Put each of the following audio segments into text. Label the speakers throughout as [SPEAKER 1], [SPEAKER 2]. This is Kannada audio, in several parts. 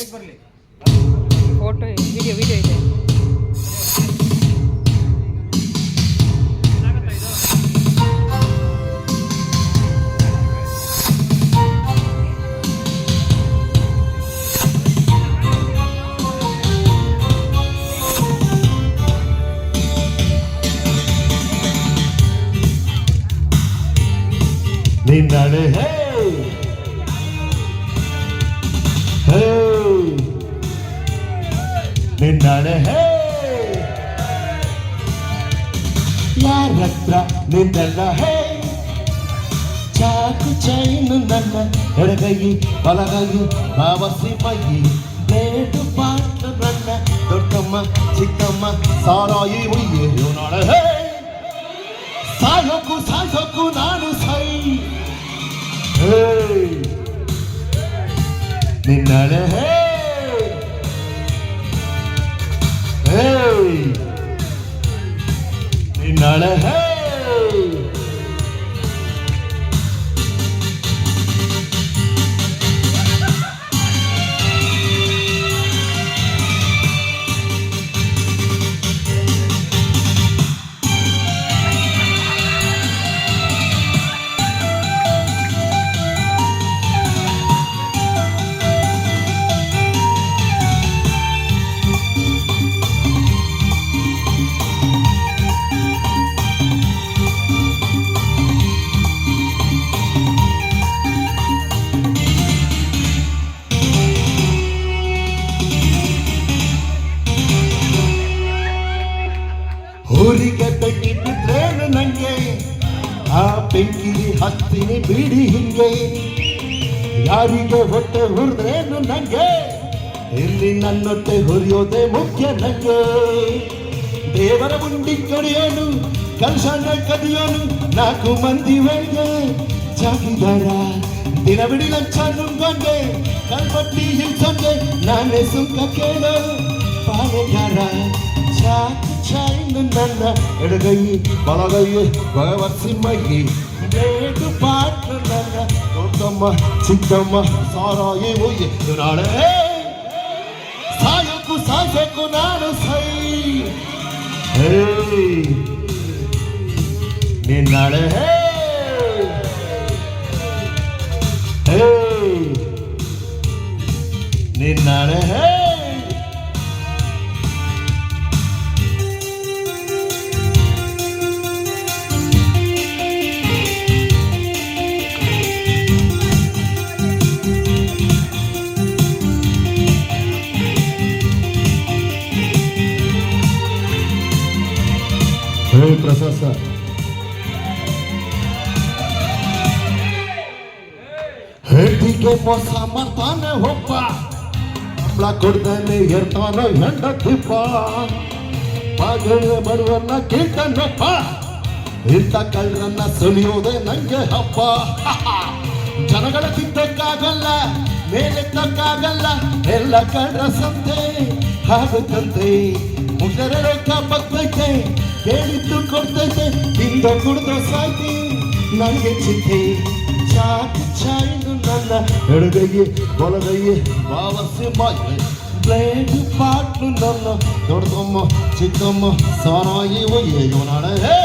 [SPEAKER 1] ಫೋಟೋ ವಿಡಿಯೋ ಇದೆ.
[SPEAKER 2] ನಿನ್ನಡೆ ಹೇ ಹೇ ನಿನ್ನಡೆ ಹೇ ಯಾರತ್ರ ನಿಂದೆಲ್ಲ ಹೇ ಚಾಕು ಚೈನು ನನ್ನ ಎಡಗೈ ಬಲಗೈ ಬಾವಸಿ ಮೈ ಲೇಟು ಪಾಟ ನನ್ನ ದೊಡ್ಡಮ್ಮ ಚಿಕ್ಕಮ್ಮ ಸಾರಾಯಿ ಉಯ್ಯೆ ನಾಳೆ ಹೇ ಸಾಯೋಕು ನಾನು ಸೈ ಹೇ ನಿನ್ನಡೆ ಹೇ ಹೇ ನಿನ್ನಡೆ ಹೇ ಊರಿಗೆ ಬೆಂಕಿ ಬಿದ್ರೇನು ನಂಗೆ ಆ ಬೆಂಕಿಲಿ ಹತ್ತೀನಿ ಬಿಡಿ ಹಿಂಗೆ ಯಾರಿಗೆ ಹೊಟ್ಟೆ ಹುರಿದ್ರೇನು ನಂಗೆ ಇಲ್ಲಿ ನನ್ನೊಟ್ಟೆ ಹುರಿಯೋದೆ ಮುಖ್ಯ ನಂಗೆ ದೇವರ ಮುಂಡಿ ಕಡಿಯೋನು ಕಲ್ಸನ ಕದಿಯೋನು 4 ಮಂದಿ ವೇಳೆ ಜಾಗಿದಾರ ದಿನ ಬಿಡಿ ಲಂಚ ನುಂಗೊಂಡೆ ಕಲ್ಪಟ್ಟಿ ಹಿಂಸಂಗೆ ನಾನೇ ಸುಂಕ ಕೇಳೋ ಪಾಲೆಗಾರ ಚಾಕು ಚೈನು ನನ್ನ ಎಡಗೈ ಬಲಗೈ ಬಲವರ್ಸಿ ಮೈ ಬೇಟು ಪಾಟ ನನ್ನ ದೊಡ್ಡಮ್ಮ ಚಿಕ್ಕಮ್ಮ ಸಾರಾಯಿ ಉಯ್ಯೆ ನಾಳೆ ಸಾಯಕು ನಾನು ಸೈ ಹೇ ನಿನ್ನಡೆ ಹೇ ಹೇ ನಿನ್ನಡೆ ಹೇ ಪ್ರಸಾದ್ ಸರ್ ಹೆಂಡಿಗೆ ಮೋಸ ಮಾಡ್ತಾನೆ ಒಬ್ಬ ಹಪ್ಪಳ ಕೊಡ್ತಾನೆ ಎರ್ತಾನೆ ಹೆಂಡ ತಿಪ್ಪ ಪಾಗಳೆ ಬರುವನ್ನ ಕೇಳ್ತಾನೊಬ್ಬ ಇಂಥ ಕಳ್ಳರನ್ನ ಸುಲಿಯೋದೆ ನಂಗೆ ಹಬ್ಬ ಜನಗಳ ತಿದ್ದಕ್ಕಾಗಲ್ಲ ಮೇಲೆತ್ತಕ್ಕಾಗಲ್ಲ ಎಲ್ಲ ಕಳ್ರ ಸಂತೆ ಆಗುತ್ತಂತೆ ಮುಗಿದರೆ ರೊಕ್ಕ ಬರ್ತೈತೆ ಕೇಳಿದ್ದು ಕೊಡ್ತೈತೆ ತಿಂದು ಕುಡ್ದು ಸಾಯ್ತಿ ನನಗೆ ಚಿಂತೆ ಚಾಕು ಚೈನು ನನ್ನ ಎಡಗೈಗೆ ಬಲಗೈಗೆ ಬಾವಸಿ ಮಾಯ ಬ್ಲೇಡ್ ಪಾಟ್ಲು ನನ್ನ ದೊಡ್ಡಮ್ಮ ಚಿಕ್ಕಮ್ಮ ಸಾರಾಯಿ ಒಯ್ಯೋ ನಾಳೆ ಹೇ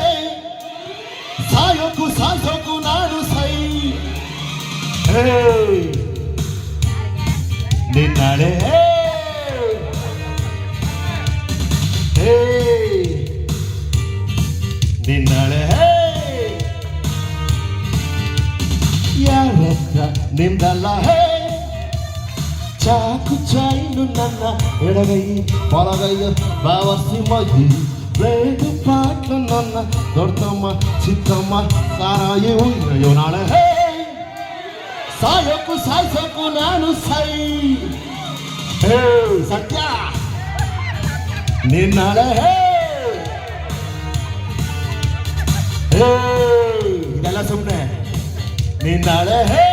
[SPEAKER 2] ಸಾಯೋಕು ನಾನು ಸೈ ಹೇ ನಿನ್ನಡೆ ಹೇ ಹೇ ನಿನ್ನಡೆ ಹೇ ಯಾರತ್ರ ನಿಂದಲ್ಲ ಹೇ ಚಾಕು ಚೈನು ನನ್ನ ಎಡಗೈ ಬಲಗೈ ಬಾವಸಿ ಮೈ ಬ್ಲೇಡು ಪಾಟ್ಲು ನನ್ನ ದೊಡ್ಡಮ್ಮ ಚಿಕ್ಕಮ್ಮ ಸಾರಾಯಿ ಉಯ್ಯೋ ನಾಳೆ ಹೇ ಸಾಯೋಕು ನಾನು ಸೈ ಹೇ ಸತ್ಯ ನಿನ್ನಡೆ ಹೇ ಹೇ ಇದೆಲ್ಲ ಸುಮ್ಮನೆ ನಿನ್ನಡೆ ಹೇ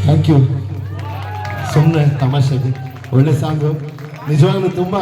[SPEAKER 2] ಥ್ಯಾಂಕ್ ಯು ಸುಮ್ಮನೆ ತಮಾಷೆಗೆ ಒಳ್ಳೆ ಸಾಂಗು ನಿಜವಾಗ್ಲೂ ತುಂಬ